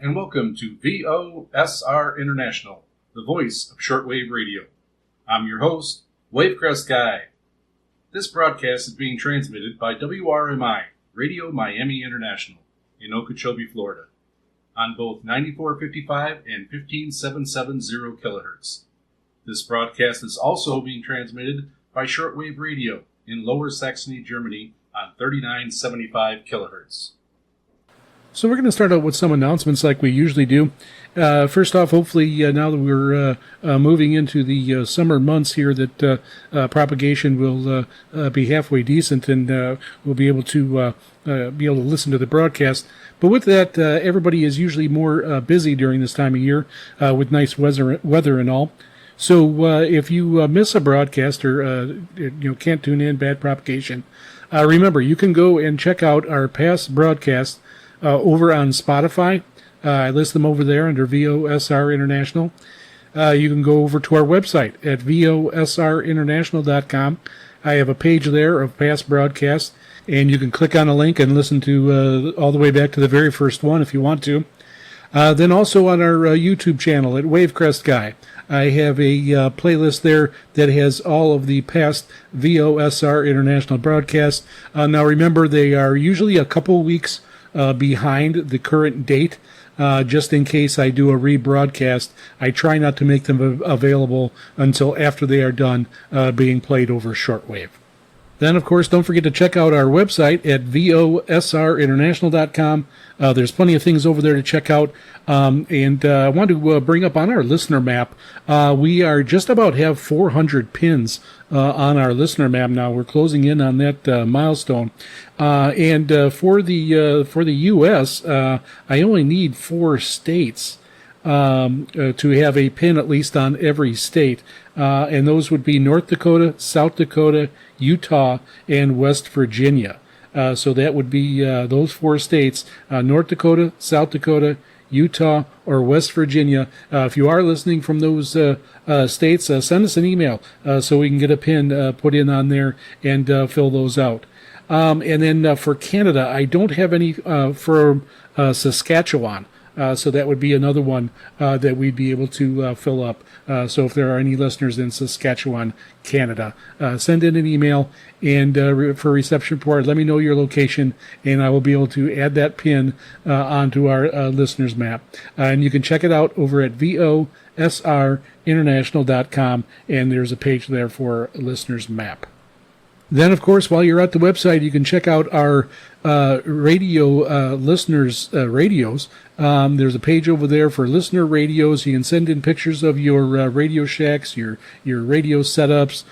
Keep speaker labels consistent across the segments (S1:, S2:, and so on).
S1: and welcome to VOSR International, the voice of shortwave radio. I'm your host, Wavecrest Guy. This broadcast is being transmitted by WRMI, Radio Miami International, in Okeechobee, Florida, on both 9455 and 15770 kilohertz. This broadcast is also being transmitted by shortwave radio in Lower Saxony, Germany, on 3975 kilohertz.
S2: So we're going to start out with some announcements like we usually do. First off, hopefully now that we're moving into the summer months here, that propagation will be halfway decent, and we'll be able to listen to the broadcast. But with that, everybody is usually more busy during this time of year with nice weather and all. So if you miss a broadcast or can't tune in, bad propagation, remember you can go and check out our past broadcasts over on Spotify. I list them over there under VOSR International. You can go over to our website at VOSRinternational.com. I have a page there of past broadcasts, and you can click on a link and listen to all the way back to the very first one if you want to. Then also on our YouTube channel at Wavecrest Guy, I have a playlist there that has all of the past VOSR International broadcasts. Now remember, they are usually a couple weeks behind the current date. Just in case I do a rebroadcast, I try not to make them available until after they are done being played over shortwave. Then, of course, don't forget to check out our website at VOSRinternational.com. There's plenty of things over there to check out. And I want to bring up on our listener map, we are just about have 400 pins on our listener map now. We're closing in on that milestone. And for the U.S., I only need 4 states to have a pin at least on every state. And those would be North Dakota, South Dakota, Utah, and West Virginia. So that would be those 4 states, North Dakota, South Dakota, Utah, or West Virginia. If you are listening from those states, send us an email so we can get a pin put in on there and fill those out. And then for Canada, I don't have any for Saskatchewan. So that would be another one that we'd be able to fill up. So if there are any listeners in Saskatchewan, Canada, send in an email and for reception report, let me know your location, and I will be able to add that pin onto our listeners map. And you can check it out over at VOSRinternational.com, and there's a page there for listeners map. Then, of course, while you're at the website, you can check out our radio listeners' radios. There's a page over there for listener radios. You can send in pictures of your Radio Shacks, your radio setups,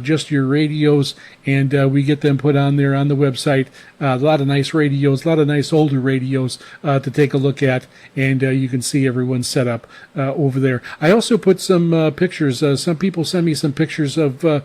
S2: just your radios, and we get them put on there on the website. A lot of nice radios, a lot of nice older radios to take a look at, and you can see everyone's setup over there. I also put some pictures. Some people send me some pictures of their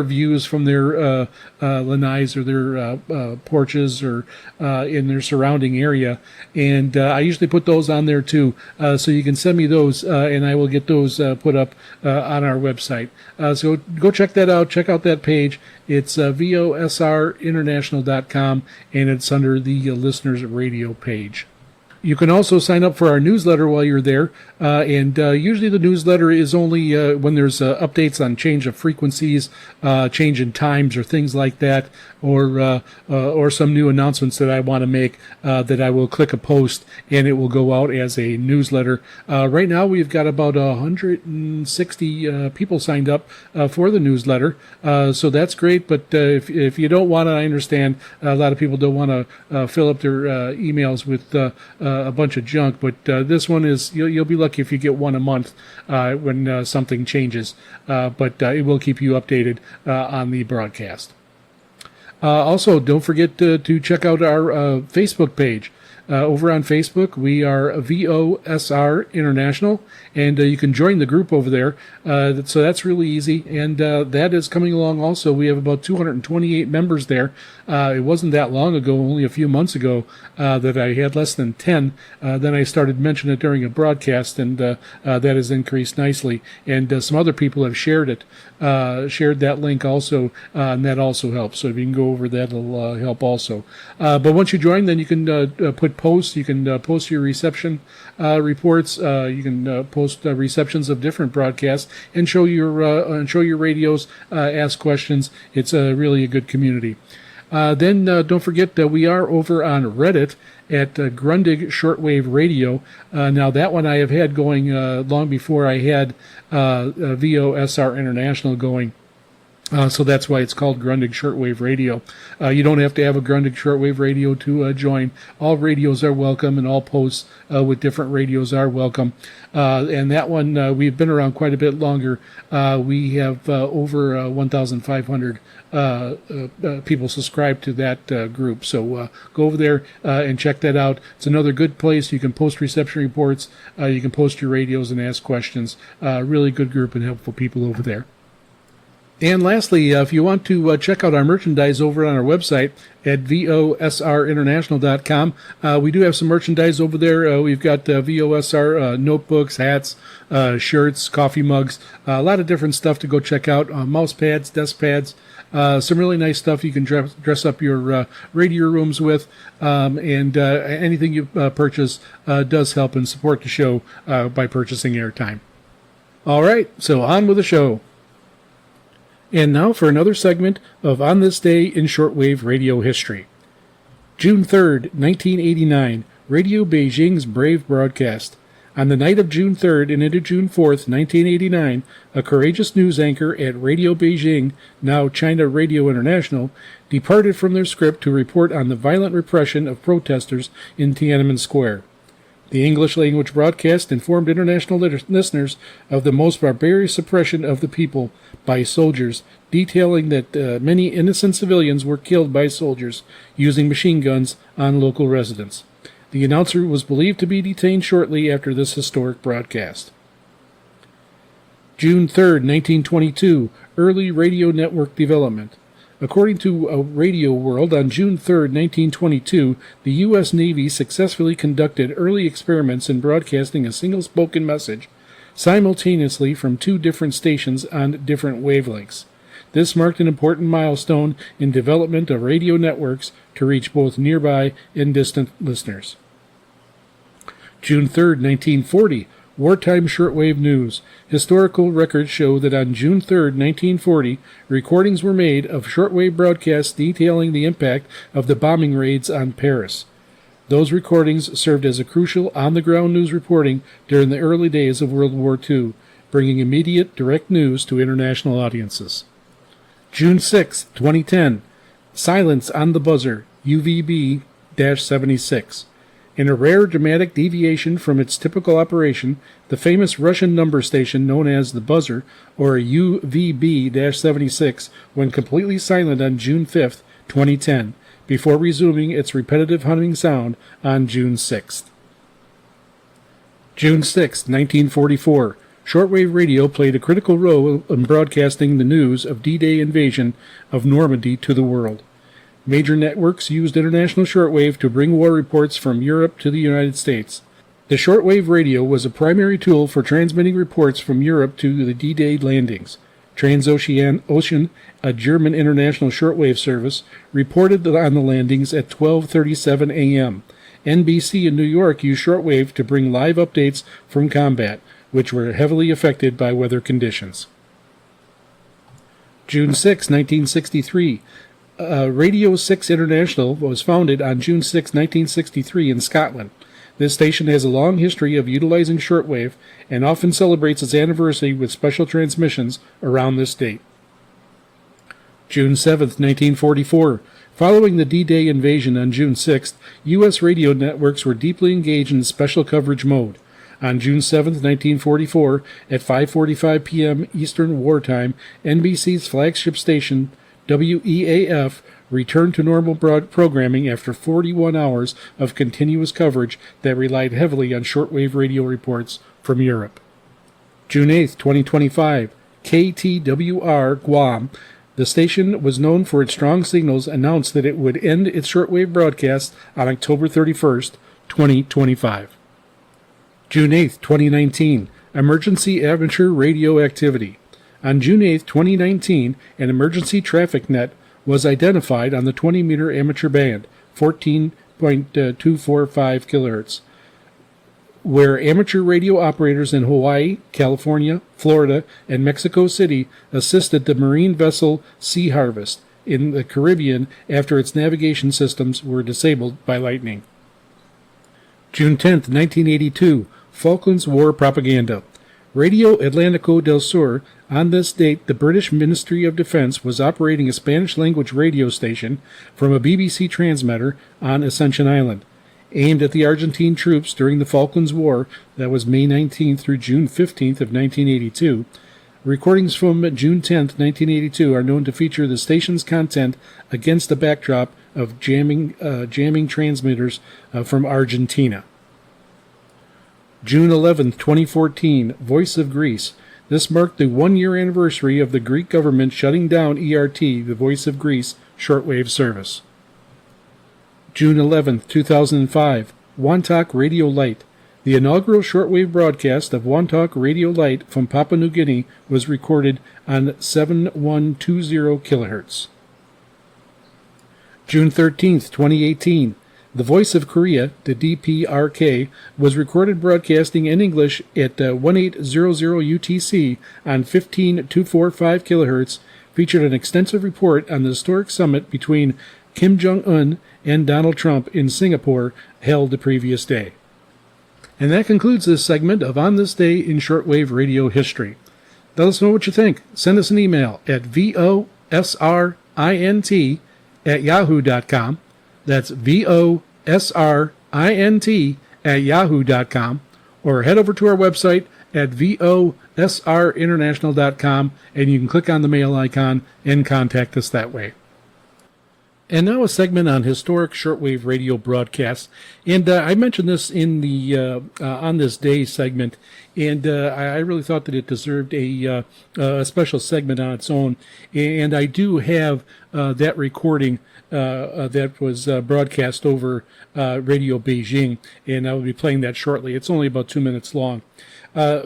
S2: views from their lanais or their porches or in their surrounding area. And I usually put those on there too, so you can send me those, and I will get those put up on our website. So go check that out. Check out that page. It's VOSRinternational.com, and it's under the listeners radio page. You can also sign up for our newsletter while you're there, and usually the newsletter is only when there's updates on change of frequencies, change in times, or things like that, or some new announcements that I want to make that I will click a post and it will go out as a newsletter. Right now we've got about 160 people signed up for the newsletter, so that's great. But if you don't want it, I understand. A lot of people don't want to fill up their emails with a bunch of junk, but this one is you'll be lucky if you get one a month when something changes, but it will keep you updated on the broadcast. Also, don't forget to check out our Facebook page. Over on Facebook, we are VOSR International, and you can join the group over there. So that's really easy, and that is coming along also. We have about 228 members there. It wasn't that long ago, only a few months ago, that I had less than 10. Then I started mentioning it during a broadcast, and that has increased nicely. And some other people have shared it, shared that link also, and that also helps. So if you can go over that, it'll help also. But once you join, then you can put good posts. You can post your reception reports. You can post receptions of different broadcasts and show your radios. Ask questions. It's really a good community. Then don't forget that we are over on Reddit at Grundig Shortwave Radio. Now that one I have had going long before I had VOSR International going. So that's why it's called Grundig Shortwave Radio. You don't have to have a Grundig Shortwave Radio to join. All radios are welcome, and all posts with different radios are welcome. And that one, we've been around quite a bit longer. We have over 1,500 people subscribed to that group. So go over there and check that out. It's another good place. You can post reception reports. You can post your radios and ask questions. Really good group and helpful people over there. And lastly, if you want to check out our merchandise over on our website at VOSRinternational.com, we do have some merchandise over there. We've got VOSR notebooks, hats, shirts, coffee mugs, a lot of different stuff to go check out. Mouse pads, desk pads, some really nice stuff you can dress up your radio rooms with. And anything you purchase does help and support the show by purchasing airtime. All right, so on with the show. And now for another segment of On This Day in Shortwave Radio History. June 3rd, 1989, Radio Beijing's brave broadcast. On the night of June 3rd and into June 4th, 1989, a courageous news anchor at Radio Beijing, now China Radio International, departed from their script to report on the violent repression of protesters in Tiananmen Square. The English-language broadcast informed international listeners of the most barbarous suppression of the people by soldiers, detailing that many innocent civilians were killed by soldiers using machine guns on local residents. The announcer was believed to be detained shortly after this historic broadcast. June 3rd, 1922, early radio network development. According to Radio World, on June 3, 1922, the U.S. Navy successfully conducted early experiments in broadcasting a single-spoken message simultaneously from two different stations on different wavelengths. This marked an important milestone in development of radio networks to reach both nearby and distant listeners. June 3, 1940, wartime shortwave news. Historical records show that on June 3, 1940, recordings were made of shortwave broadcasts detailing the impact of the bombing raids on Paris. Those recordings served as a crucial on-the-ground news reporting during the early days of World War II, bringing immediate, direct news to international audiences. June 6, 2010, Silence on the Buzzer, UVB-76. In a rare dramatic deviation from its typical operation, the famous Russian number station known as the Buzzer, or UVB-76, went completely silent on June 5, 2010, before resuming its repetitive humming sound on June 6th. June 6, 1944. Shortwave radio played a critical role in broadcasting the news of D-Day invasion of Normandy to the world. Major networks used international shortwave to bring war reports from Europe to the United States. The shortwave radio was a primary tool for transmitting reports from Europe to the D-Day landings. Transocean, a German international shortwave service, reported on the landings at 12:37 a.m. NBC in New York used shortwave to bring live updates from combat, which were heavily affected by weather conditions. June 6, 1963. Radio 6 International was founded on June 6, 1963 in Scotland. This station has a long history of utilizing shortwave and often celebrates its anniversary with special transmissions around this date. June 7, 1944. Following the D-Day invasion on June 6th, U.S. radio networks were deeply engaged in special coverage mode. On June 7, 1944, at 5:45 p.m. Eastern Wartime, NBC's flagship station, WEAF, returned to normal programming after 41 hours of continuous coverage that relied heavily on shortwave radio reports from Europe. June 8, 2025, KTWR Guam. The station was known for its strong signals, announced that it would end its shortwave broadcast on October 31, 2025. June 8, 2019, Emergency Amateur Radio Activity. On June 8, 2019, an emergency traffic net was identified on the 20-meter amateur band, 14 88.245 kilohertz, where amateur radio operators in Hawaii, California, Florida, and Mexico City assisted the marine vessel Sea Harvest in the Caribbean after its navigation systems were disabled by lightning. June 10, 1982, Falklands War propaganda. Radio Atlantico del Sur. On this date, the British Ministry of Defense was operating a Spanish-language radio station from a BBC transmitter on Ascension Island, aimed at the Argentine troops during the Falklands War. That was May 19th through June 15th of 1982. Recordings from June 10th, 1982 are known to feature the station's content against the backdrop of jamming transmitters from Argentina. June 11th, 2014, Voice of Greece. This marked the one-year anniversary of the Greek government shutting down ERT, the Voice of Greece, shortwave service. June 11th, 2005, Wantok Radio Light. The inaugural shortwave broadcast of Wantok Radio Light from Papua New Guinea was recorded on 7120 kHz. June 13th, 2018, The Voice of Korea, the DPRK, was recorded broadcasting in English at 1800 UTC on 15245 kHz, featured an extensive report on the historic summit between Kim Jong-un and Donald Trump in Singapore held the previous day. And that concludes this segment of On This Day in Shortwave Radio History. Let us know what you think. Send us an email at VOSRINT@yahoo.com. That's VOSRINT@yahoo.com. Or head over to our website at VOSRinternational.com, and you can click on the mail icon and contact us that way. And now a segment on historic shortwave radio broadcasts. And I mentioned this in the On This Day segment, and I really thought that it deserved a special segment on its own. And I do have that recording that was broadcast over Radio Beijing, and I will be playing that shortly. It's only about 2 minutes long.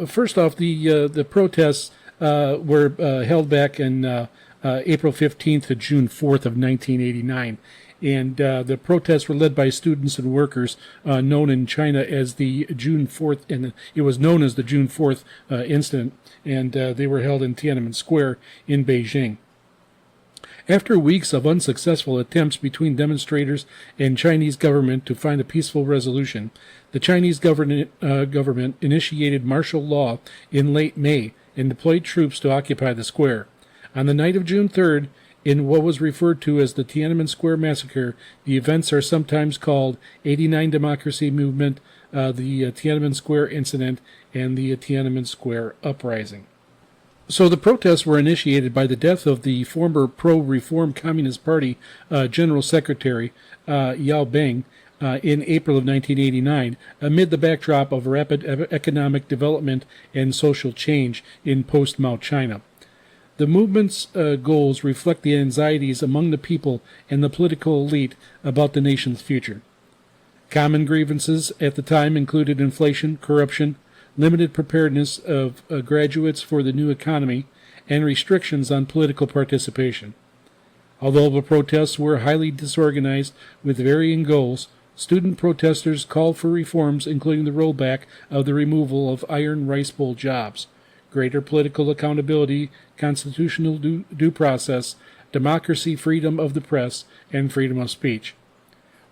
S2: First off, the protests were held back in April 15th to June 4th of 1989. And the protests were led by students and workers known in China as the June 4th, and it was known as the June 4th incident, and they were held in Tiananmen Square in Beijing. After weeks of unsuccessful attempts between demonstrators and Chinese government to find a peaceful resolution, the Chinese government initiated martial law in late May and deployed troops to occupy the square. On the night of June 3rd, in what was referred to as the Tiananmen Square Massacre, the events are sometimes called 89 Democracy Movement, the Tiananmen Square Incident, and the Tiananmen Square Uprising. So the protests were initiated by the death of the former pro-reform Communist Party General Secretary Yao Beng in April of 1989, amid the backdrop of rapid economic development and social change in post-Mao China. The movement's goals reflect the anxieties among the people and the political elite about the nation's future. Common grievances at the time included inflation, corruption, limited preparedness of graduates for the new economy, and restrictions on political participation. Although the protests were highly disorganized with varying goals, student protesters called for reforms including the rollback of the removal of iron rice bowl jobs, greater political accountability, constitutional due process, democracy, freedom of the press, and freedom of speech.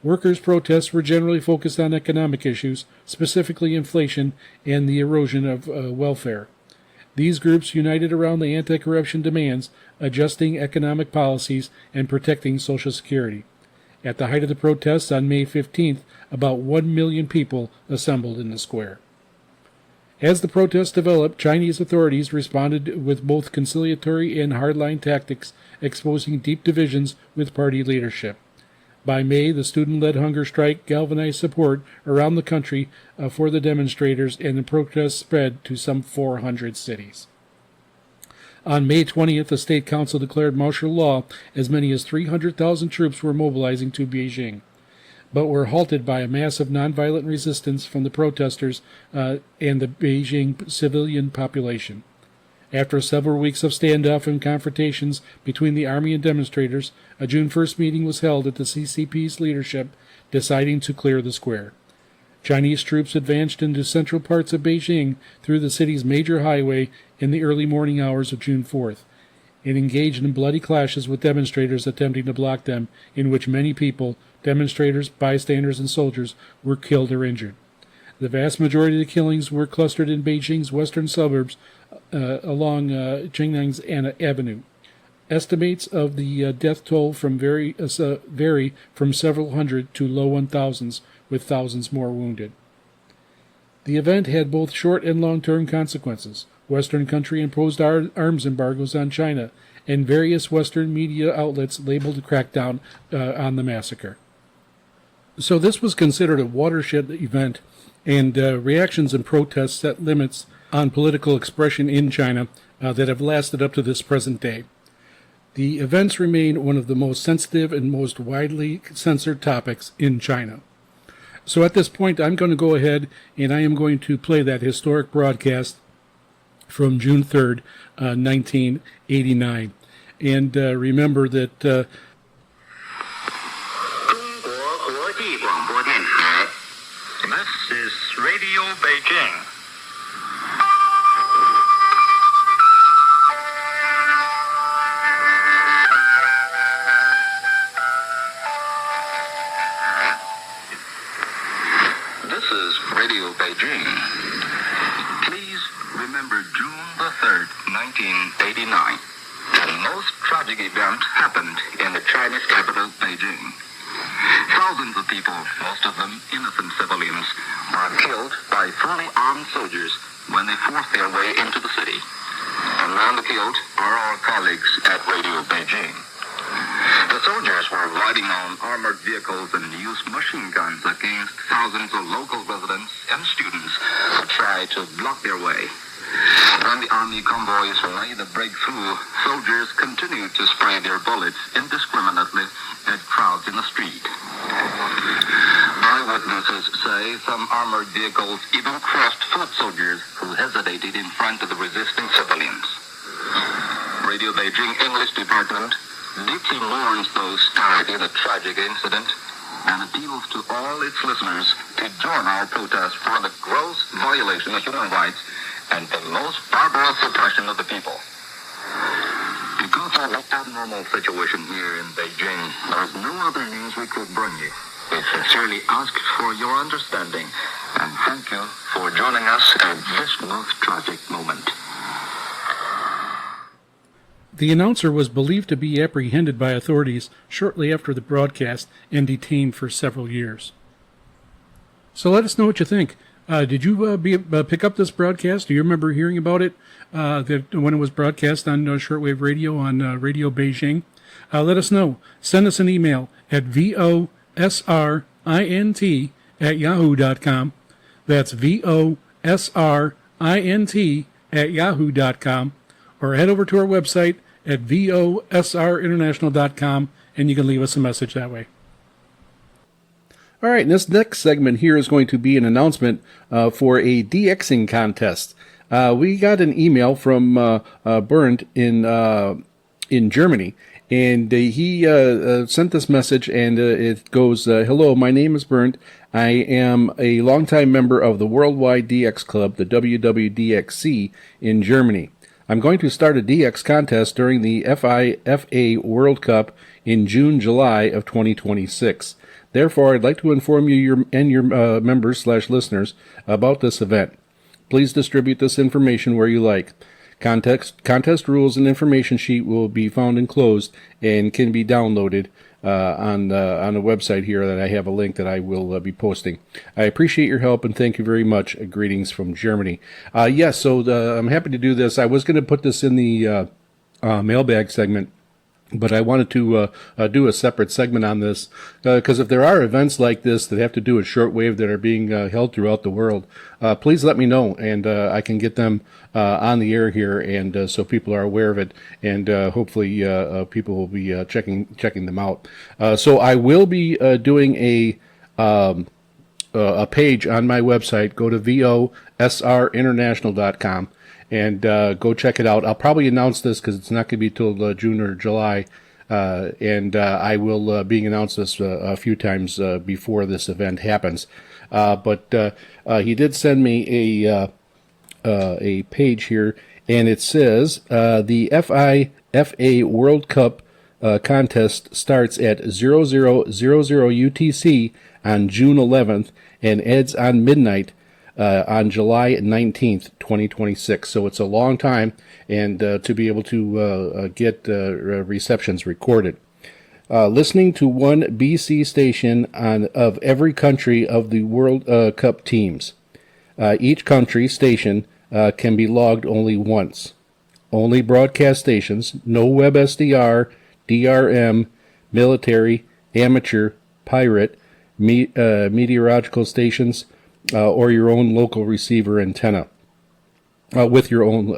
S2: Workers' protests were generally focused on economic issues, specifically inflation and the erosion of welfare. These groups united around the anti-corruption demands, adjusting economic policies, and protecting Social Security. At the height of the protests on May 15th, about 1 million people assembled in the square. As the protests developed, Chinese authorities responded with both conciliatory and hardline tactics, exposing deep divisions with party leadership. By May, the student-led hunger strike galvanized support around the country for the demonstrators, and the protests spread to some 400 cities. On May 20th, the State Council declared martial law. As many as 300,000 troops were mobilizing to Beijing, but were halted by a massive nonviolent resistance from the protesters and the Beijing civilian population. After several weeks of standoff and confrontations between the army and demonstrators, a June 1st meeting was held at the CCP's leadership, deciding to clear the square. Chinese troops advanced into central parts of Beijing through the city's major highway in the early morning hours of June 4th, and engaged in bloody clashes with demonstrators attempting to block them, in which many people, demonstrators, bystanders, and soldiers, were killed or injured. The vast majority of the killings were clustered in Beijing's western suburbs along Qingnang's Avenue. Estimates of the death toll vary from several hundred to low 1,000s, with thousands more wounded. The event had both short and long-term consequences. Western country imposed arms embargoes on China, and various Western media outlets labeled the crackdown on the massacre. So this was considered a watershed event, and reactions and protests set limits on political expression in China that have lasted up to this present day. The events remain one of the most sensitive and most widely censored topics in China. So at this point, I'm going to go ahead and I am going to play that historic broadcast from June 3rd, 1989. And remember that
S3: this is Radio Beijing. This is Radio Beijing. Please remember June the 3rd, 1989. The most tragic event happened in the Chinese capital, Beijing. Thousands of people, most of them innocent civilians, were killed by fully armed soldiers when they forced their way into the city. Among the killed are our colleagues at Radio Beijing. The soldiers were riding on armored vehicles and used machine guns against thousands of local residents and students who tried to block their way. When the army convoys made a breakthrough, soldiers continued to spray their bullets indiscriminately at crowds in the street. Eyewitnesses say some armored vehicles even crossed foot soldiers who hesitated in front of the resisting civilians. Radio Beijing English Department deeply mourns those died in the tragic incident and appeals to all its listeners to join our protest for the gross violation of human rights and the most barbarous suppression of the people. Because of the abnormal situation here in Beijing, there is no other news we could bring you. We sincerely ask for your understanding and thank you for joining us at this most tragic moment.
S2: the announcer was believed to be apprehended by authorities shortly after the broadcast and detained for several years. So let us know what you think. Did you pick up this broadcast? Do you remember hearing about it when it was broadcast on shortwave radio on Radio Beijing? Let us know. Send us an email at VOSRINT@yahoo.com. That's VOSRINT@yahoo.com. Or head over to our website at VOSRinternational.com, and you can leave us a message that way. All right, this next segment here is going to be an announcement for a DXing contest. We got an email from Bernd in Germany, and he sent this message, and it goes, "Hello, my name is Bernd. I am a longtime member of the Worldwide DX Club, the WWDXC, in Germany. I'm going to start a DX contest during the FIFA World Cup in June-July of 2026. Therefore, I'd like to inform you and your members/listeners about this event. Please distribute this information where you like. Contest rules and information sheet will be found enclosed and can be downloaded on the website here that I have a link that I will be posting. I appreciate your help and thank you very much. Greetings from Germany." Yes, so I'm happy to do this. I was going to put this in the mailbag segment, but I wanted to do a separate segment on this because if there are events like this that have to do with shortwave that are being held throughout the world, please let me know, and I can get them on the air here, and so people are aware of it, and hopefully people will be checking them out. So I will be doing a page on my website. Go to VOSRinternational.com. and go check it out. I'll probably announce this because it's not going to be till June or July, and I will being announced this a few times before this event happens. But he did send me a page here, and it says the FIFA World Cup contest starts at 0000 UTC on June 11th and ends on midnight on July 19th, 2026. So it's a long time, and to be able to get receptions recorded. Listening to one BC station of every country of the World Cup teams. Each country station can be logged only once. Only broadcast stations, no web SDR, DRM, military, amateur, pirate, meteorological stations, or your own local receiver antenna. With your own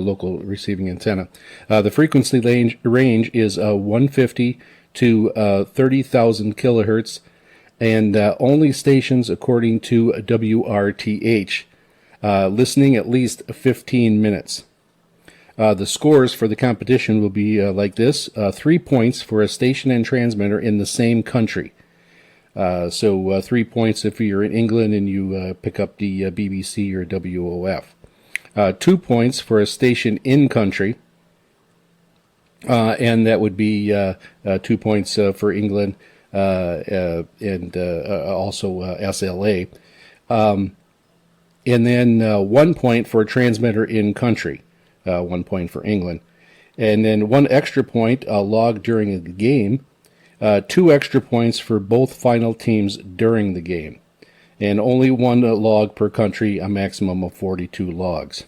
S2: local receiving antenna. The frequency range is 150 to 30,000 kilohertz, and only stations according to WRTH. Listening at least 15 minutes. The scores for the competition will be like this. 3 points for a station and transmitter in the same country. So 3 points if you're in England and you pick up the BBC or WOF. 2 points for a station in country. And that would be 2 points for England and also SLA. And then 1 point for a transmitter in country. 1 point for England. And then 1 extra point logged during the game. 2 extra points for both final teams during the game. And only 1 log per country, a maximum of 42 logs.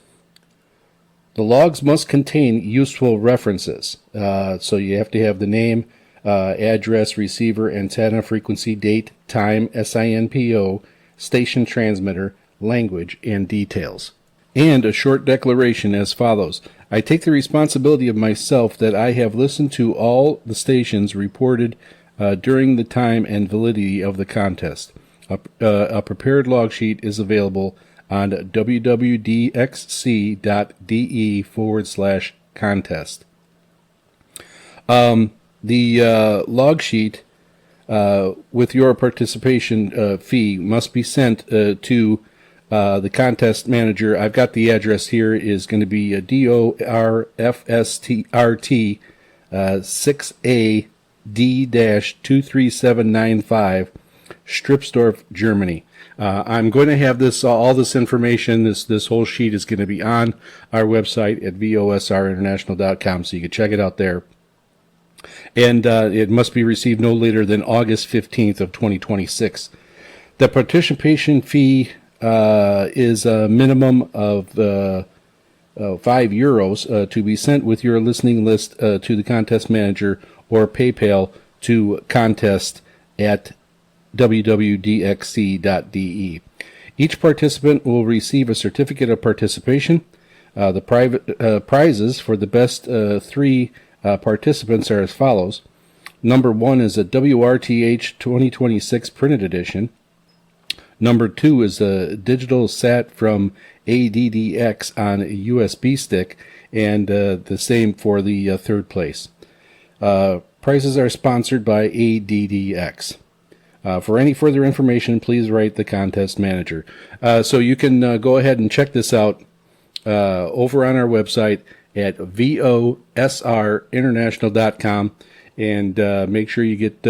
S2: The logs must contain useful references. So you have to have the name, address, receiver, antenna, frequency, date, time, SINPO, station transmitter, language, and details. And a short declaration as follows. I take the responsibility of myself that I have listened to all the stations reported during the time and validity of the contest. A prepared log sheet is available on www.dxc.de/contest. The log sheet with your participation fee must be sent to the contest manager. I've got the address here. Is going to be DORFSTRT 6AD-23795, Stripsdorf, Germany. I'm going to have this all this information. This whole sheet is going to be on our website at VOSRinternational.com, so you can check it out there. And it must be received no later than August 15th of 2026. The participation fee is a minimum of €5 to be sent with your listening list to the contest manager or PayPal to contest at www.dxc.de. Each participant will receive a certificate of participation. The private prizes for the best 3 participants are as follows. Number 1 is a WRTH 2026 printed edition. Number 2 is a digital sat from ADDX on a USB stick, and the same for the 3rd place. Prizes are sponsored by ADDX. For any further information, please write the contest manager. So you can go ahead and check this out over on our website at VOSRinternational.com, and make sure you get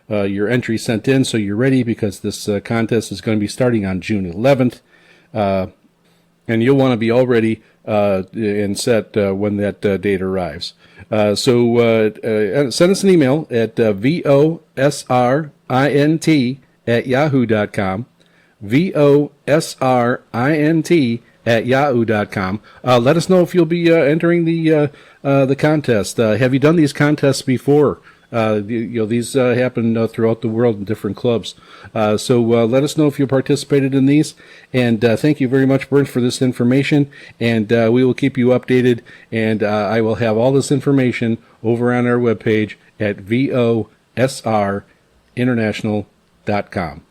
S2: your entry sent in so you're ready, because this contest is going to be starting on June 11th. And you'll want to be all ready and set when that date arrives. So send us an email at VOSRINT@yahoo.com, VOSRINT@yahoo.com. Let us know if you'll be entering the contest. Have you done these contests before? These happen throughout the world in different clubs. So let us know if you participated in these. And thank you very much, Bernd, for this information. And we will keep you updated. And I will have all this information over on our webpage at VOSRinternational.com.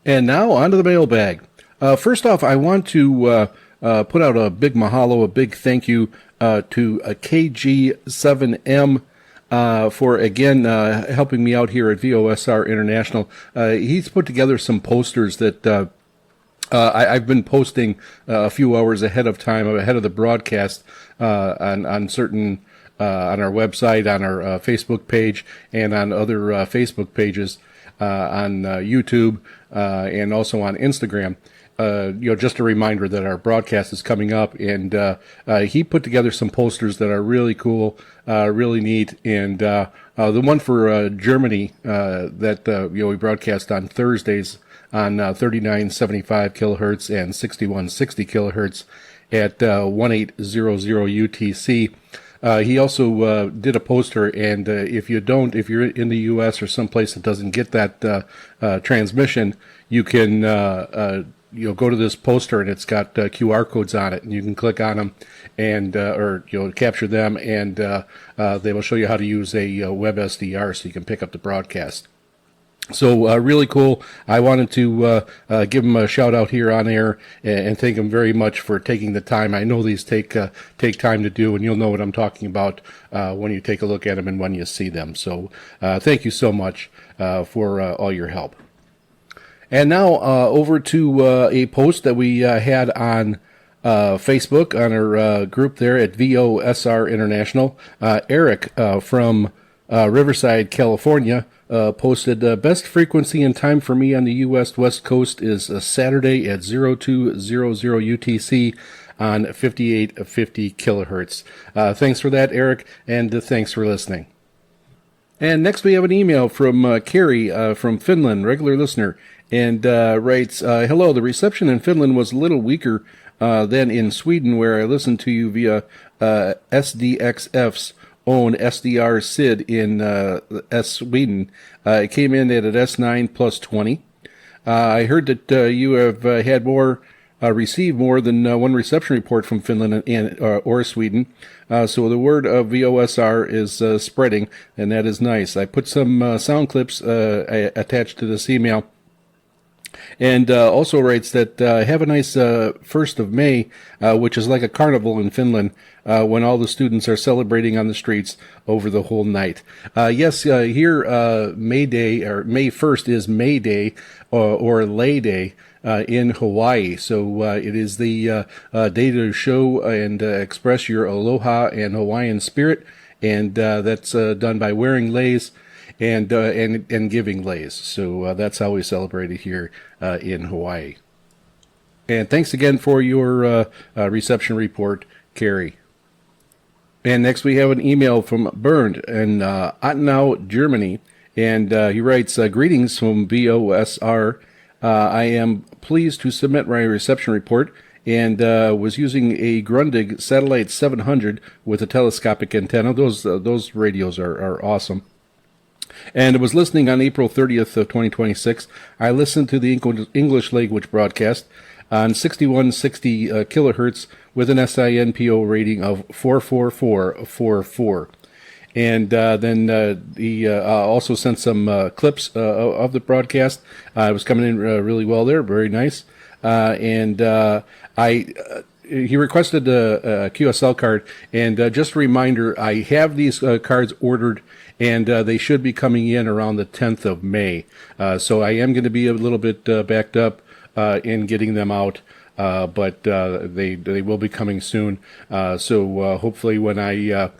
S2: And now on to the mailbag. First off, I want to put out a big mahalo, a big thank you to KG7M for, again, helping me out here at VOSR International. He's put together some posters that I've been posting a few hours ahead of time, ahead of the broadcast, on certain, on our website, on our Facebook page, and on other Facebook pages, on YouTube, and also on Instagram. Just a reminder that our broadcast is coming up, and he put together some posters that are really cool, really neat, and the one for Germany that we broadcast on Thursdays on 3975 kilohertz and 6160 kilohertz at 1800 UTC. He also did a poster, and if you're in the U.S. or someplace that doesn't get that transmission, you can go to this poster, and it's got QR codes on it, and you can click on them and or capture them, and they will show you how to use a web SDR so you can pick up the broadcast. So really cool. I wanted to give him a shout out here on air and thank him very much for taking the time. I know these take time to do, and you'll know what I'm talking about when you take a look at them and when you see them. So thank you so much for all your help. And now over to a post that we had on Facebook on our group there at VOSR International. Eric from Riverside, California, posted best frequency and time for me on the U.S. West Coast is Saturday at 0200 UTC on 5850 kilohertz. Thanks for that, Eric, and thanks for listening. And next we have an email from Carrie from Finland, regular listener, and writes, hello, the reception in Finland was a little weaker than in Sweden, where I listened to you via SDXF's own SDR SID in Sweden. It came in at an S9 plus 20. I heard that you have had received more than one reception report from Finland or Sweden. So the word of VOSR is spreading, and that is nice. I put some sound clips attached to this email. And also writes that have a nice 1st of May, which is like a carnival in Finland, when all the students are celebrating on the streets over the whole night. Yes, here May Day, or May 1st is May Day, or Lay Day, in Hawaii. So it is the day to show and express your aloha and Hawaiian spirit, and that's done by wearing leis and giving leis. So that's how we celebrate it here in Hawaii. And thanks again for your reception report, Carrie. And next we have an email from Bernd in Ottenau, Germany. And he writes, greetings from VOSR. I am pleased to submit my reception report, and was using a Grundig Satellite 700 with a telescopic antenna. Those radios are awesome. And I was listening on April 30th of 2026. I listened to the English language broadcast on 6160 kilohertz with an SINPO rating of 44444. And then he also sent some clips of the broadcast. It was coming in really well there, very nice. And he requested a QSL card. And just a reminder, I have these cards ordered, and they should be coming in around the 10th of May. So I am going to be a little bit backed up in getting them out, but they will be coming soon. So hopefully when I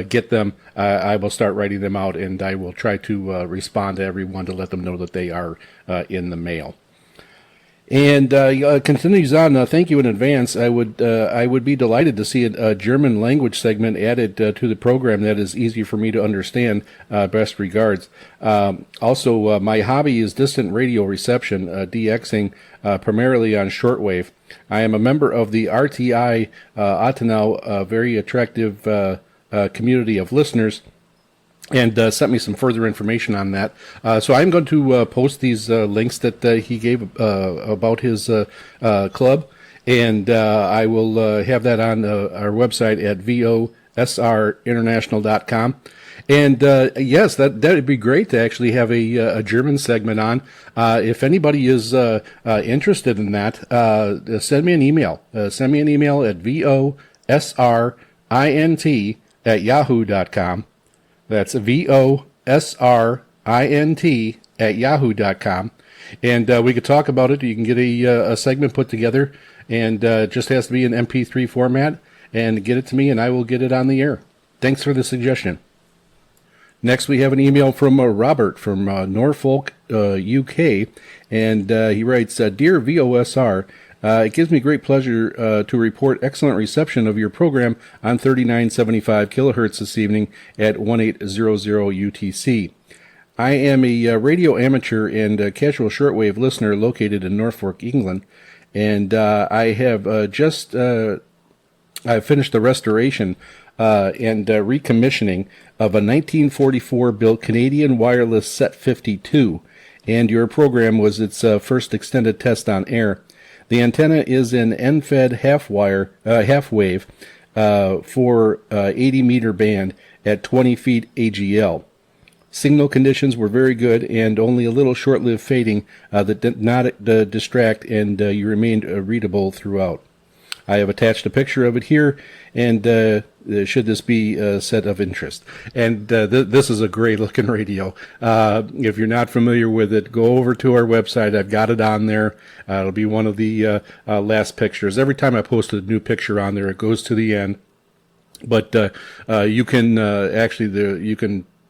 S2: get them, I will start writing them out, and I will try to respond to everyone to let them know that they are in the mail. And continues on. Thank you in advance. I would be delighted to see a German language segment added to the program that is easy for me to understand. Best regards. Also, my hobby is distant radio reception, DXing primarily on shortwave. I am a member of the RTI Ottenau, a very attractive community of listeners, and sent me some further information on that. So I'm going to post these links that he gave about his club, and I will have that on our website at VOSRinternational.com. And yes, that would be great to actually have a German segment on. If anybody is interested in that, send me an email. Send me an email at VOSRINT@yahoo.com. That's VOSRINT@yahoo.com. And we could talk about it. You can get a segment put together, and it just has to be in MP3 format, and get it to me, and I will get it on the air. Thanks for the suggestion. Next, we have an email from Robert from Norfolk, UK, and he writes, Dear VOSR, it gives me great pleasure to report excellent reception of your program on 3975 kilohertz this evening at 1800 UTC. I am a radio amateur and a casual shortwave listener located in Norfolk, England, and I have I finished the restoration and recommissioning of a 1944-built Canadian wireless Set 52, and your program was its first extended test on air. The antenna is an end-fed half-wave for 80-meter band at 20 feet AGL. Signal conditions were very good and only a little short-lived fading that did not distract, and you remained readable throughout. I have attached a picture of it here, and should this be set of interest. And this is a great-looking radio. If you're not familiar with it, go over to our website. I've got it on there. It'll be one of the last pictures. Every time I post a new picture on there, it goes to the end. But you can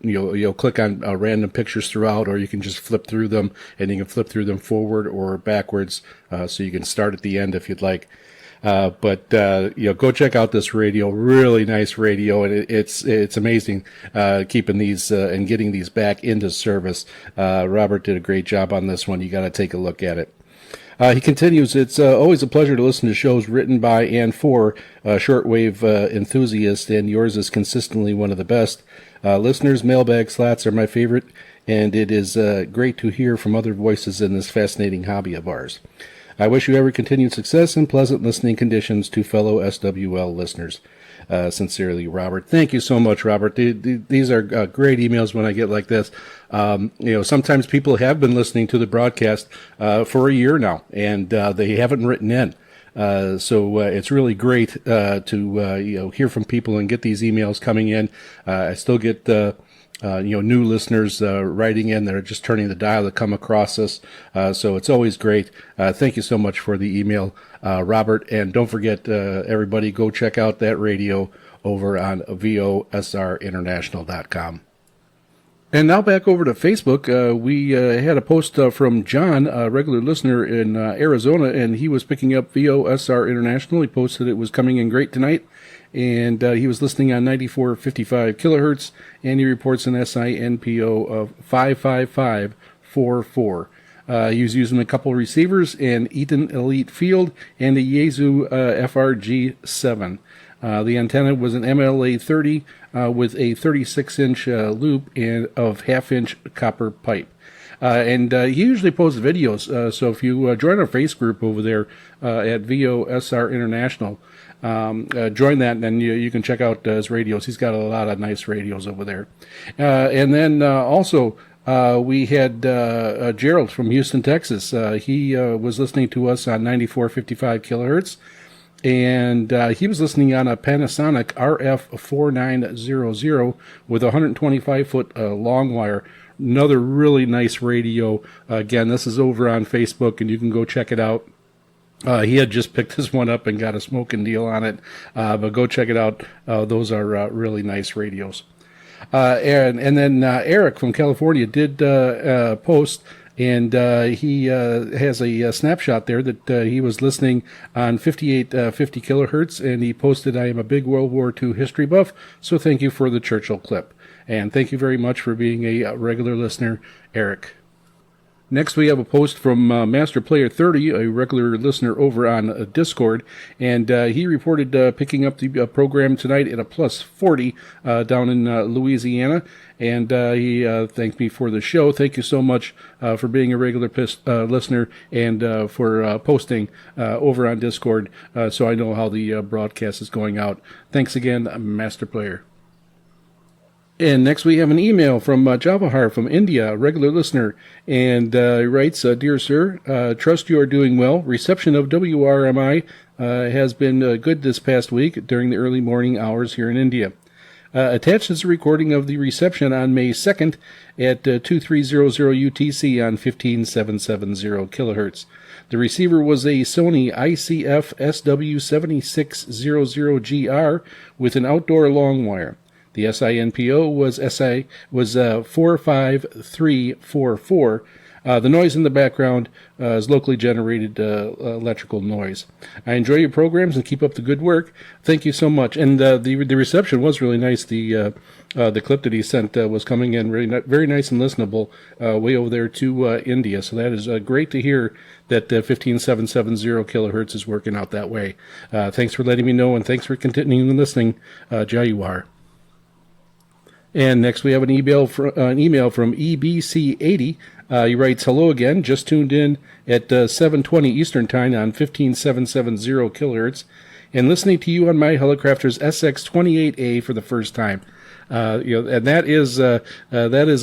S2: you'll click on random pictures throughout, or you can just flip through them, and you can flip through them forward or backwards, so you can start at the end if you'd like. But go check out this radio. Really nice radio, and it's amazing keeping these and getting these back into service. Robert did a great job on this one. You got to take a look at it. He continues, it's always a pleasure to listen to shows written by and for shortwave enthusiasts, and yours is consistently one of the best. Listeners' mailbag slots are my favorite, and it is great to hear from other voices in this fascinating hobby of ours. I wish you every continued success and pleasant listening conditions to fellow SWL listeners. Sincerely, Robert. Thank you so much, Robert. These are great emails when I get like this. Sometimes people have been listening to the broadcast for a year now, and they haven't written in. So it's really great to hear from people and get these emails coming in. I still get new listeners writing in that are just turning the dial to come across us. So it's always great. Thank you so much for the email, Robert. And don't forget, everybody, go check out that radio over on VOSRinternational.com. And now back over to Facebook. We had a post from John, a regular listener in Arizona, and he was picking up VOSR International. He posted it was coming in great tonight. And he was listening on 9455 kilohertz, and he reports an SINPO of 55544. He was using a couple receivers, an Eaton Elite Field, and a Yaesu FRG7. The antenna was an MLA 30 with a 36-inch loop and of half-inch copper pipe. And he usually posts videos, so if you join our face group over there at VOSR International, join that, and then you can check out his radios. He's got a lot of nice radios over there. And then also we had Gerald from Houston, Texas. He was listening to us on 9455 kilohertz, and he was listening on a Panasonic RF4900 with a 125-foot long wire. Another really nice radio. Again, this is over on Facebook, and you can go check it out. He had just picked this one up and got a smoking deal on it, but go check it out. Those are really nice radios. And then Eric from California did post, and he has a snapshot there that he was listening on 5850 kilohertz, and he posted, I am a big World War II history buff, so thank you for the Churchill clip. And thank you very much for being a regular listener, Eric. Next, we have a post from Master Player 30, a regular listener over on Discord, and he reported picking up the program tonight at a plus 40 down in Louisiana, and he thanked me for the show. Thank you so much for being a regular listener and for posting over on Discord so I know how the broadcast is going out. Thanks again, Master Player. And next we have an email from Javahar from India, a regular listener, and he writes, Dear Sir, trust you are doing well. Reception of WRMI has been good this past week during the early morning hours here in India. Attached is a recording of the reception on May 2nd at 2300 UTC on 15770 kilohertz. The receiver was a Sony ICF SW7600GR with an outdoor long wire. The SINPO was 45344. The noise in the background is locally generated electrical noise. I enjoy your programs and keep up the good work. Thank you so much. And the reception was really nice. The clip that he sent was coming in very nice and listenable way over there to India. So that is great to hear that 15770 kilohertz is working out that way. Thanks for letting me know, and thanks for continuing listening, Jayuar. And next we have an email from EBC80. He writes, hello again, just tuned in at 7:20 Eastern Time on 15770 kilohertz, and listening to you on my Helicrafters SX28A for the first time. And that is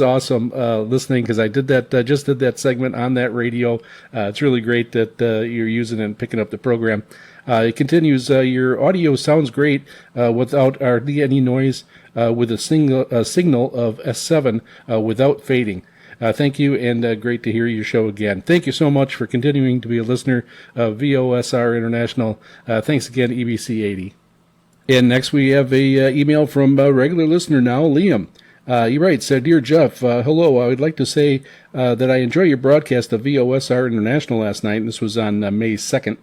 S2: awesome listening, because I did that just did that segment on that radio. It's really great that you're using and picking up the program. It continues, your audio sounds great without hardly any noise, with a signal of S7 without fading. Thank you, and great to hear your show again. Thank you so much for continuing to be a listener of VOSR International. Thanks again, EBC80. And next we have a email from a regular listener now, Liam. He writes, Dear Jeff, hello. I would like to say that I enjoy your broadcast of VOSR International last night. This was on May 2nd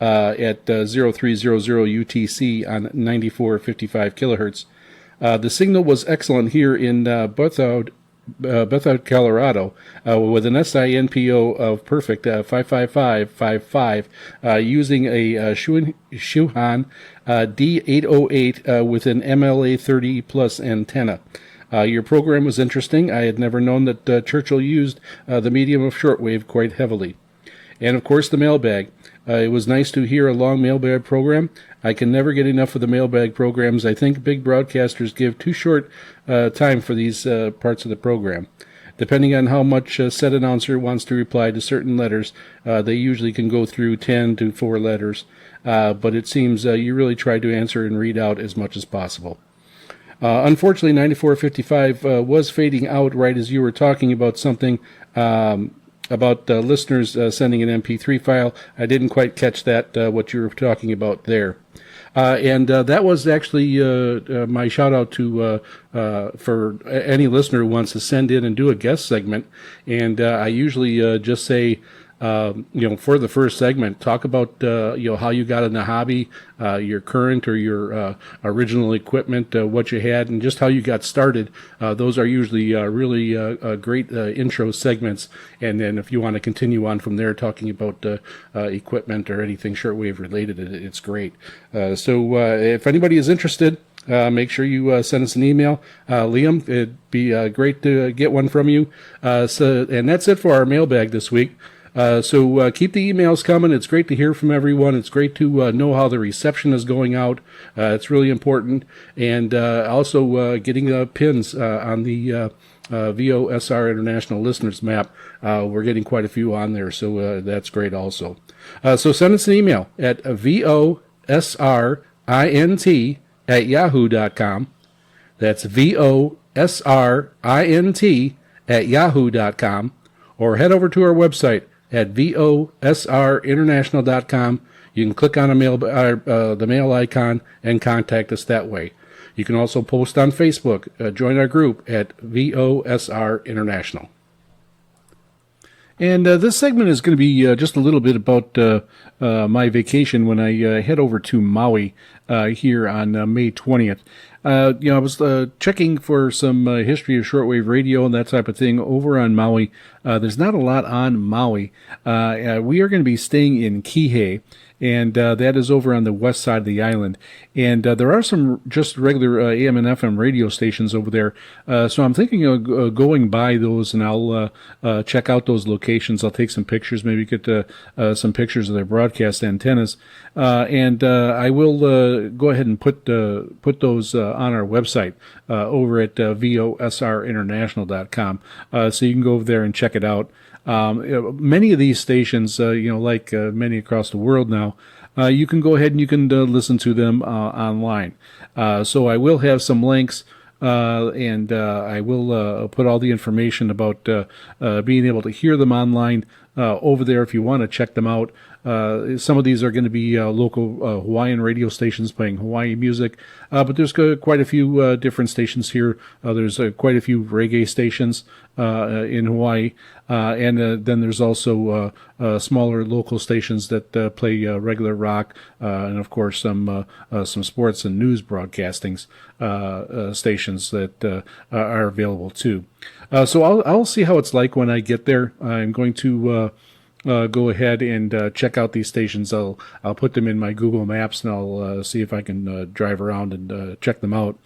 S2: at 0300 UTC on 9455 kilohertz. The signal was excellent here in Bethard, Colorado, with an SINPO of perfect 55555, using a Shuhan D808 with an MLA 30 plus antenna. Your program was interesting. I had never known that Churchill used the medium of shortwave quite heavily. And of course the mailbag. It was nice to hear a long mailbag program. I can never get enough of the mailbag programs. I think big broadcasters give too short time for these parts of the program. Depending on how much said announcer wants to reply to certain letters, they usually can go through 10 to 4 letters. But it seems you really try to answer and read out as much as possible. Unfortunately, 9455 was fading out right as you were talking about something about listeners sending an MP3 file. I didn't quite catch that, what you were talking about there. And that was actually my shout out to for any listener who wants to send in and do a guest segment. And I usually just say, for the first segment, talk about, how you got in the hobby, your current or your original equipment, what you had, and just how you got started. Those are usually really great intro segments. And then if you want to continue on from there, talking about equipment or anything shortwave related, it's great. So if anybody is interested, make sure you send us an email. Liam, it'd be great to get one from you. And that's it for our mailbag this week. So keep the emails coming. It's great to hear from everyone. It's great to know how the reception is going out. It's really important. And also getting pins on the VOSR International Listeners Map. We're getting quite a few on there, so that's great also. So send us an email at VOSRINT@yahoo.com. That's VOSRINT@yahoo.com. Or head over to our website at VOSRinternational.com. You can click on the mail icon and contact us that way. You can also post on Facebook. Join our group at VOSR International. And this segment is going to be just a little bit about my vacation when I head over to Maui here on May 20th. I was checking for some history of shortwave radio and that type of thing over on Maui. There's not a lot on Maui. We are going to be staying in Kihei, and that is over on the west side of the island. And there are some just regular AM and FM radio stations over there. So I'm thinking of going by those, and I'll check out those locations. I'll take some pictures, maybe get some pictures of their broadcast antennas, and I will go ahead and put those on our website over at VOSRinternational.com, so you can go over there and check it out. Many of these stations, like many across the world now, you can go ahead and you can listen to them online. So I will have some links, and I will put all the information about being able to hear them online over there if you want to check them out. Some of these are going to be local Hawaiian radio stations playing Hawaii music, but there's quite a few different stations here. There's quite a few reggae stations in Hawaii, and then there's also smaller local stations that play regular rock, and of course some sports and news broadcastings stations that are available too. So I'll see how it's like when I get there. I'm going to go ahead and check out these stations. I'll put them in my Google Maps, and I'll see if I can drive around and check them out.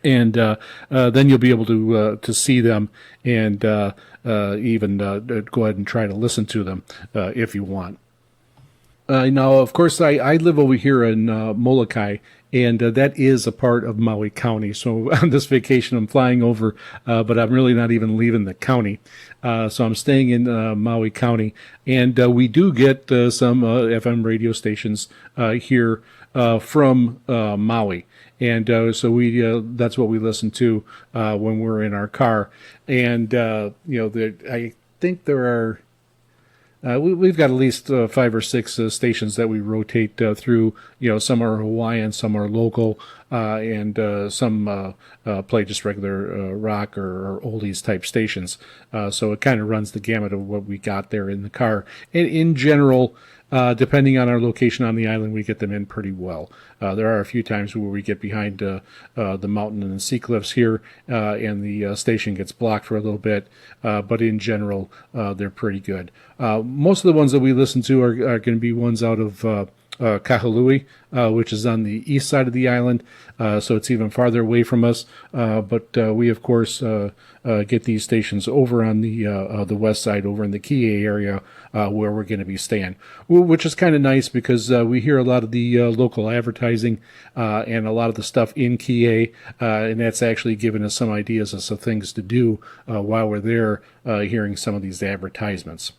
S2: And then you'll be able to see them and even go ahead and try to listen to them if you want. Now, of course, I live over here in Molokai, and that is a part of Maui County. So on this vacation, I'm flying over, but I'm really not even leaving the county. So I'm staying in Maui County, and we do get some FM radio stations here from Maui. And so that's what we listen to when we're in our car. And, I think there are... we've got at least 5 or 6 stations that we rotate through. Some are Hawaiian, some are local, and some play just regular rock or oldies type stations. So it kind of runs the gamut of what we got there in the car. And in general, depending on our location on the island, we get them in pretty well. There are a few times where we get behind the mountain and the sea cliffs here, and the station gets blocked for a little bit. But in general, they're pretty good. Most of the ones that we listen to are going to be ones out of Kahului, which is on the east side of the island, so it's even farther away from us. But we, of course, get these stations over on the west side, over in the Kihei area, where we're going to be staying, which is kind of nice because we hear a lot of the local advertising and a lot of the stuff in Kihei, and that's actually given us some ideas of some things to do while we're there, hearing some of these advertisements.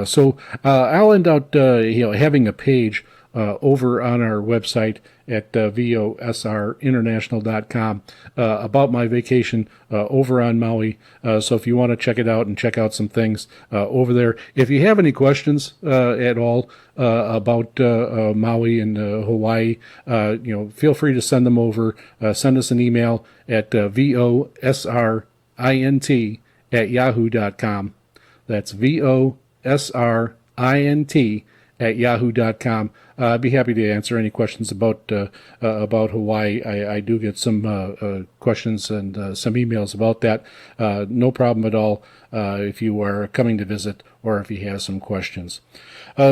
S2: So I'll end out having a page over on our website at VOSRinternational.com about my vacation over on Maui. So if you want to check it out and check out some things over there, if you have any questions at all about Maui and Hawaii, feel free to send them over. Send us an email at VOSRINT@yahoo.com. That's VOSRINT@yahoo.com. I'd be happy to answer any questions about Hawaii. I do get some questions and some emails about that. No problem at all if you are coming to visit or if you have some questions.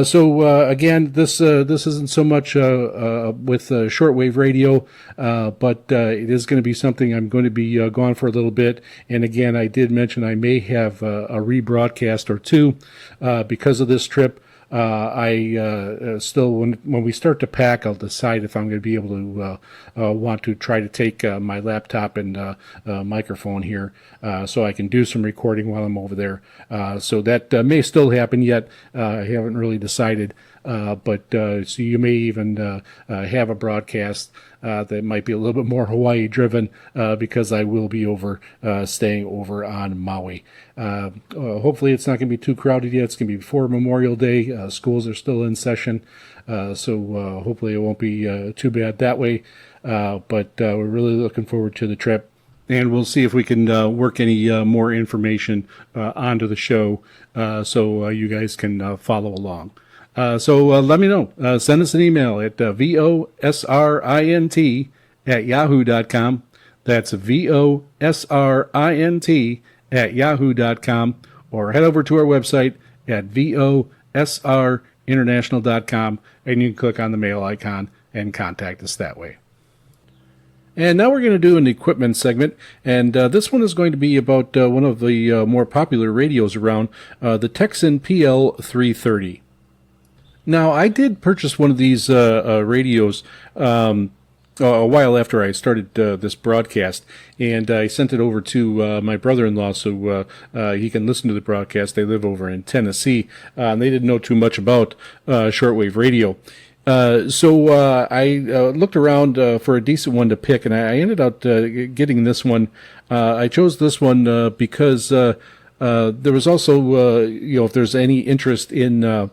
S2: So again, this isn't so much with shortwave radio, but it is going to be something I'm going to be gone for a little bit. And again, I did mention I may have a rebroadcast or two because of this trip. I still, when we start to pack, I'll decide if I'm going to be able to want to try to take my laptop and microphone here so I can do some recording while I'm over there. So that may still happen yet. I haven't really decided. But so you may even have a broadcast that might be a little bit more Hawaii driven because I will be staying over on Maui. Hopefully it's not going to be too crowded yet. It's going to be before Memorial Day. Schools are still in session, so hopefully it won't be too bad that way. But we're really looking forward to the trip. And we'll see if we can work any more information onto the show so you guys can follow along. So let me know. Send us an email at VOSRINT@yahoo.com. That's VOSRINT@yahoo.com. Or head over to our website at VOSRinternational.com. VOSRinternational.com, and you can click on the mail icon and contact us that way. And now we're going to do an equipment segment, and this one is going to be about one of the more popular radios around, the Texan PL330. Now, I did purchase one of these radios a while after I started this broadcast, and I sent it over to my brother-in-law so he can listen to the broadcast. They live over in Tennessee, and they didn't know too much about shortwave radio. So I looked around for a decent one to pick, and I ended up getting this one. I chose this one because there was also, if there's any interest in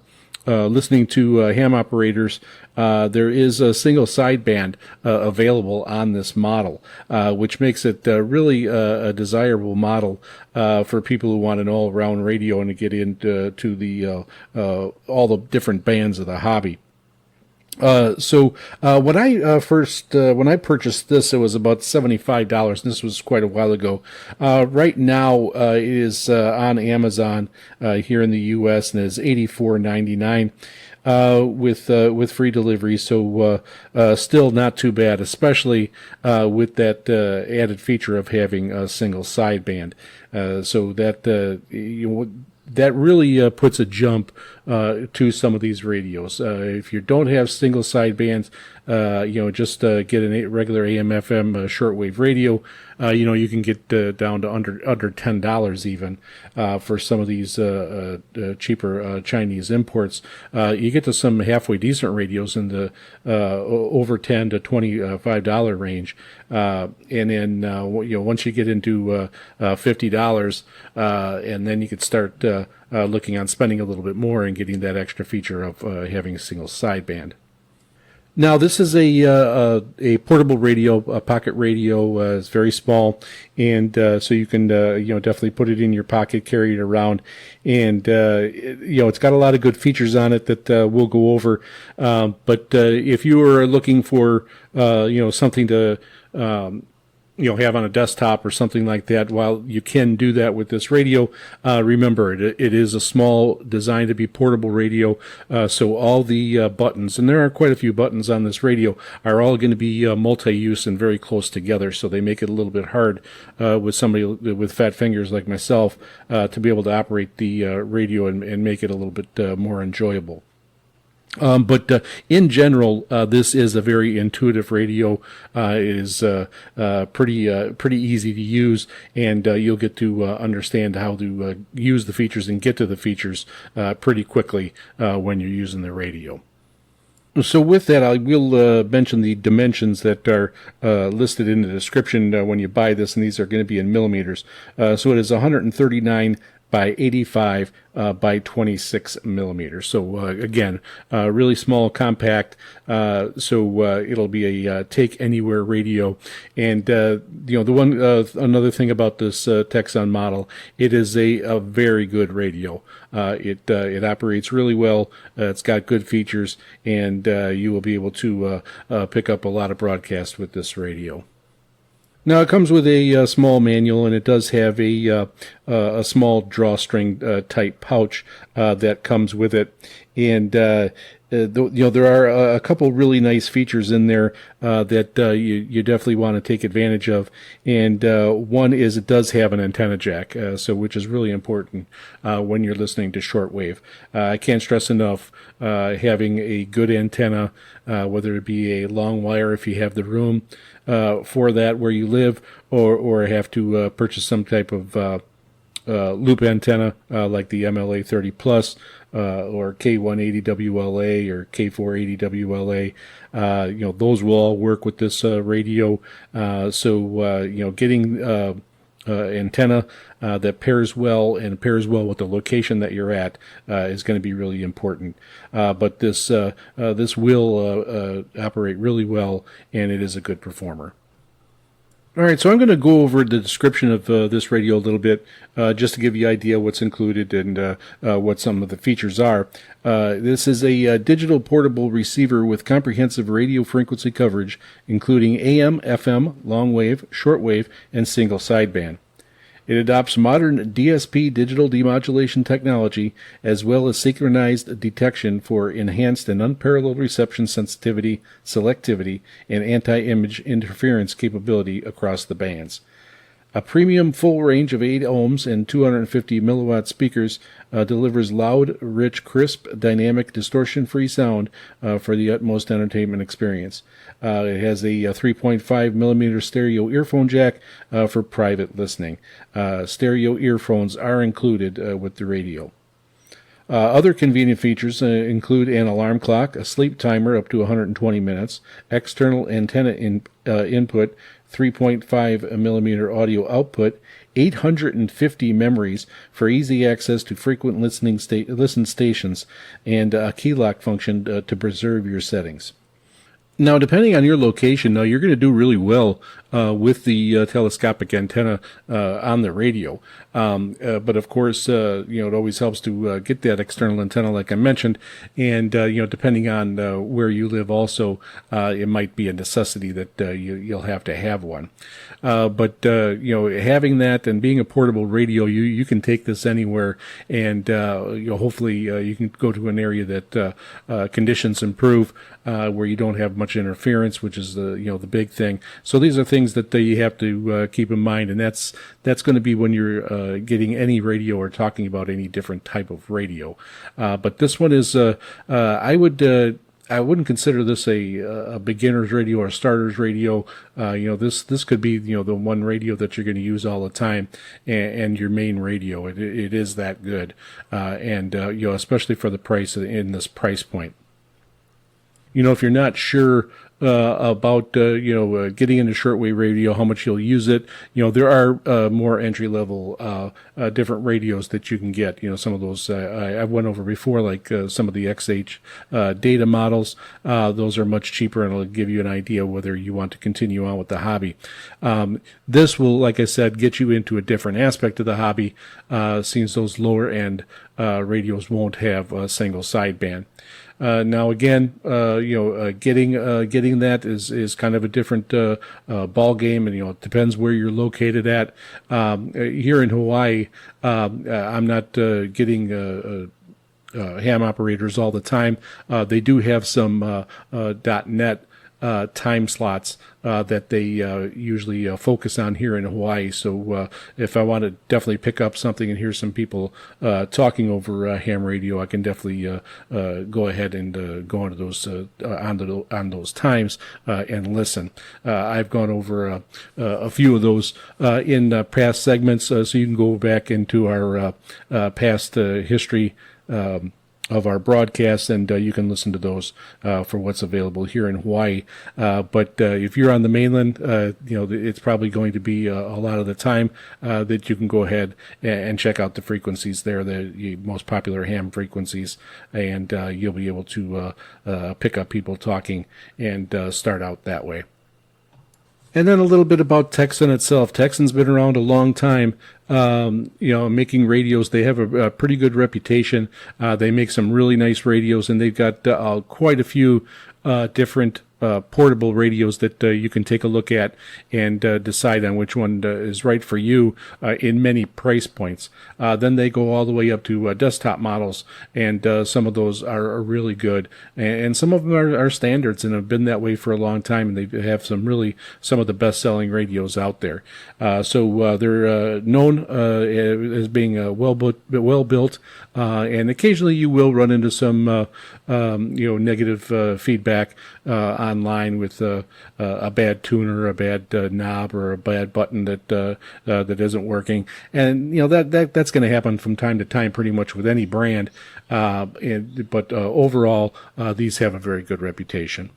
S2: listening to ham operators, there is a single sideband available on this model, which makes it really a desirable model for people who want an all-around radio and to get into the all the different bands of the hobby. So when I purchased this, it was about $75, and this was quite a while ago. Right now, it is on Amazon here in the U.S. and is $84.99 with free delivery. So still not too bad, especially with that added feature of having a single sideband. So that that really puts a jump to some of these radios. If you don't have single sidebands, just get a regular AM/FM shortwave radio. You can get down to under $10 even for some of these cheaper Chinese imports. You get to some halfway decent radios in the over $10 to $25 range, and then once you get into $50, and then you could start looking on spending a little bit more and getting that extra feature of having a single sideband. Now, this is a portable radio, a pocket radio. It's very small, and so you can definitely put it in your pocket, carry it around, and it's got a lot of good features on it that we'll go over. But if you are looking for something to have on a desktop or something like that, while you can do that with this radio, remember it is a small, designed to be portable radio, so all the buttons, and there are quite a few buttons on this radio, are all going to be multi-use and very close together, so they make it a little bit hard with somebody with fat fingers like myself to be able to operate the radio and make it a little bit more enjoyable. But in general, this is a very intuitive radio. It is pretty easy to use, and you'll get to understand how to use the features and get to the features pretty quickly when you're using the radio. So with that, I will mention the dimensions that are listed in the description when you buy this, and these are going to be in millimeters. So it is 139 by 85 by 26 millimeters. So again, really small, compact. So it'll be a take anywhere radio. And another thing about this Texan model, it is a very good radio. It operates really well. It's got good features, and you will be able to pick up a lot of broadcasts with this radio. Now, it comes with a small manual, and it does have a small drawstring type pouch that comes with it. And there are a couple really nice features in there that you definitely want to take advantage of. And one is it does have an antenna jack, which is really important when you're listening to shortwave. I can't stress enough having a good antenna, whether it be a long wire if you have the room for that where you live, or have to purchase some type of loop antenna like the MLA 30 Plus or K180 WLA or K480 WLA. Those will all work with this radio. Getting antenna that pairs well with the location that you're at is going to be really important. But this will operate really well, and it is a good performer. All right, so I'm going to go over the description of this radio a little bit, just to give you an idea what's included and what some of the features are. This is a digital portable receiver with comprehensive radio frequency coverage, including AM, FM, long wave, short wave, and single sideband. It adopts modern DSP digital demodulation technology as well as synchronized detection for enhanced and unparalleled reception sensitivity, selectivity, and anti-image interference capability across the bands. A premium full range of 8 ohms and 250 milliwatt speakers delivers loud, rich, crisp, dynamic, distortion-free sound for the utmost entertainment experience. It has a 3.5 millimeter stereo earphone jack for private listening. Stereo earphones are included with the radio. Other convenient features include an alarm clock, a sleep timer up to 120 minutes, external antenna input, 3.5 millimeter audio output, 850 memories for easy access to frequent listen stations, and a key lock function to preserve your settings. Now, depending on your location, you're going to do really well with the telescopic antenna on the radio. But of course, it always helps to get that external antenna, like I mentioned. And, depending on where you live also, it might be a necessity that you'll have to have one. But having that and being a portable radio, you can take this anywhere, and hopefully you can go to an area that conditions improve, where you don't have much interference, which is the big thing. So these are things that you have to keep in mind, and that's going to be when you're getting any radio or talking about any different type of radio. But this one is I wouldn't consider this a beginner's radio or a starter's radio. This could be the one radio that you're going to use all the time, and your main radio. It is that good, and especially for the price in this price point. If you're not sure about getting into shortwave radio, how much you'll use it, there are more entry level different radios that you can get. Some of those I went over before, like some of the XH data models. Those are much cheaper, and it'll give you an idea whether you want to continue on with the hobby. This will, like I said, get you into a different aspect of the hobby, since those lower end radios won't have a single sideband. Now again, getting that is kind of a different ball game, and it depends where you're located at. Here in Hawaii, I'm not getting ham operators all the time. They do have some .net time slots that they usually focus on here in Hawaii. So if I want to definitely pick up something and hear some people talking over ham radio, I can definitely go ahead and go into those on those times and listen. I've gone over a few of those in past segments, so you can go back into our past history of our broadcasts, and you can listen to those for what's available here in Hawaii. But if you're on the mainland, it's probably going to be a lot of the time that you can go ahead and check out the frequencies there, the most popular ham frequencies, and you'll be able to pick up people talking and start out that way. And then a little bit about Texan itself. Texan's been around a long time, making radios. They have a pretty good reputation. They make some really nice radios, and they've got quite a few different portable radios that you can take a look at and decide on which one is right for you in many price points. Then they go all the way up to desktop models, and some of those are really good. And some of them are standards and have been that way for a long time, and they have some of the best-selling radios out there. So they're known as being well built, and occasionally you will run into some negative feedback online with a bad tuner, a bad knob, or a bad button that isn't working, and that's going to happen from time to time, pretty much with any brand. But overall, these have a very good reputation.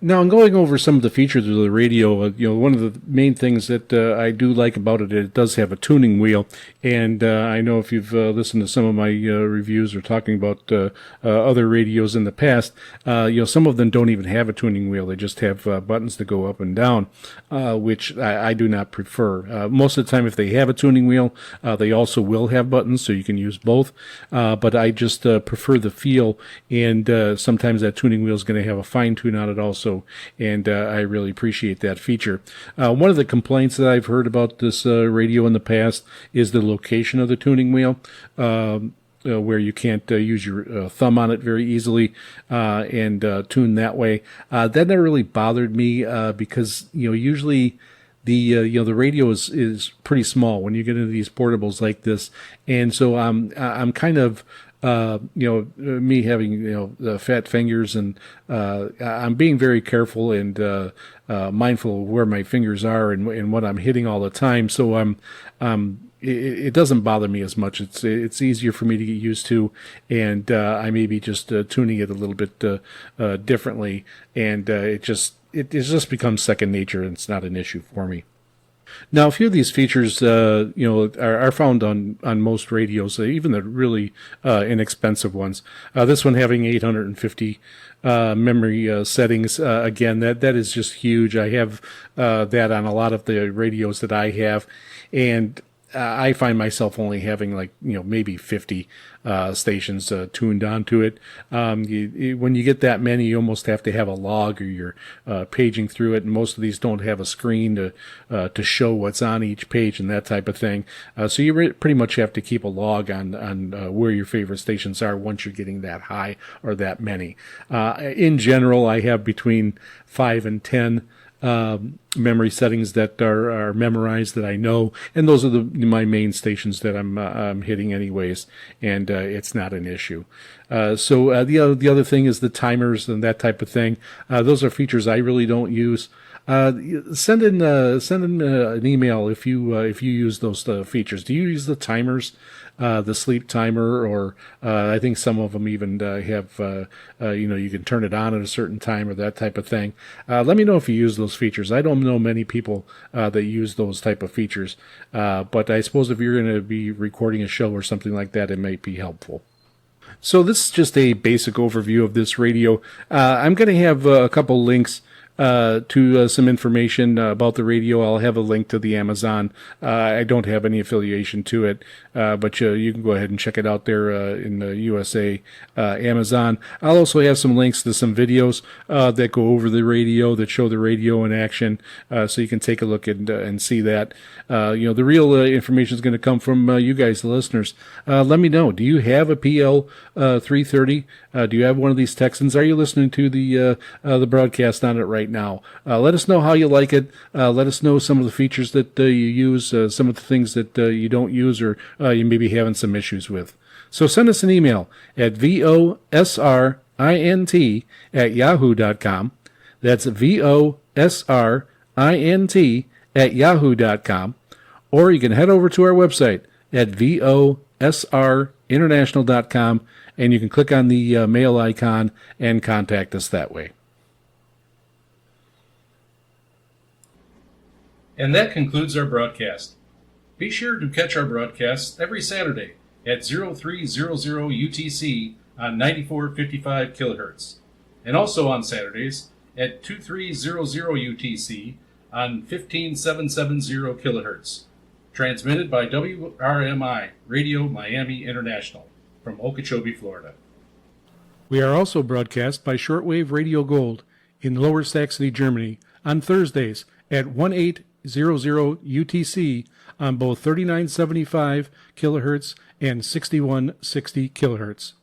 S2: Now, in going over some of the features of the radio, one of the main things that I do like about it does have a tuning wheel. And I know if you've listened to some of my reviews or talking about other radios in the past, some of them don't even have a tuning wheel. They just have buttons to go up and down, which I do not prefer. Most of the time, if they have a tuning wheel, they also will have buttons, so you can use both. But I just prefer the feel, and sometimes that tuning wheel is going to have a fine tune on it also. so, and I really appreciate that feature. One of the complaints that I've heard about this radio in the past is the location of the tuning wheel. Where you can't use your thumb on it very easily and tune that way. That never really bothered me because usually the radio is pretty small when you get into these portables like this, and so I'm kind of me having fat fingers, and I'm being very careful and mindful of where my fingers are and what I'm hitting all the time. So it doesn't bother me as much. It's easier for me to get used to, and I may be just tuning it a little bit differently, and it just becomes second nature, and it's not an issue for me. Now, a few of these features, are found on most radios, even the really inexpensive ones. This one having 850 memory settings. Again, that is just huge. I have that on a lot of the radios that I have, and I find myself only having maybe 50 stations tuned onto it. When you get that many, you almost have to have a log, or you're paging through it, and most of these don't have a screen to show what's on each page and that type of thing. So you pretty much have to keep a log on where your favorite stations are once you're getting that high or that many. In general, I have between 5 and 10 memory settings that are memorized that I know, and those are my main stations that I'm hitting anyways, and it's not an issue. So the other thing is the timers and that type of thing. Those are features I really don't use. Send in an email if you use those features. Do you use the timers, the sleep timer, or I think some of them even have you can turn it on at a certain time or that type of thing. Let me know if you use those features. I don't know many people that use those type of features, but I suppose if you're going to be recording a show or something like that, it might be helpful. So this is just a basic overview of this radio. I'm going to have a couple links to some information about the radio. I'll have a link to the Amazon. I don't have any affiliation to it, but you can go ahead and check it out there in the USA Amazon. I'll also have some links to some videos that go over the radio, that show the radio in action, so you can take a look and see that. The real information is going to come from you guys, the listeners. Let me know. Do you have a PL 330? Do you have one of these Texans? Are you listening to the broadcast on it right now? Let us know how you like it. Let us know some of the features that you use, some of the things that you don't use, or you may be having some issues with. So send us an email at VOSRINT@yahoo.com. That's VOSRINT@yahoo.com. Or you can head over to our website at VOSRinternational.com, and you can click on the mail icon and contact us that way.
S1: And that concludes our broadcast. Be sure to catch our broadcasts every Saturday at 0300 UTC on 9455 kHz, and also on Saturdays at 2300 UTC on 15770 kHz. Transmitted by WRMI Radio Miami International from Okeechobee, Florida.
S2: We are also broadcast by Shortwave Radio Gold in Lower Saxony, Germany on Thursdays at 1800 UTC on both 3975 kHz and 6160 kHz.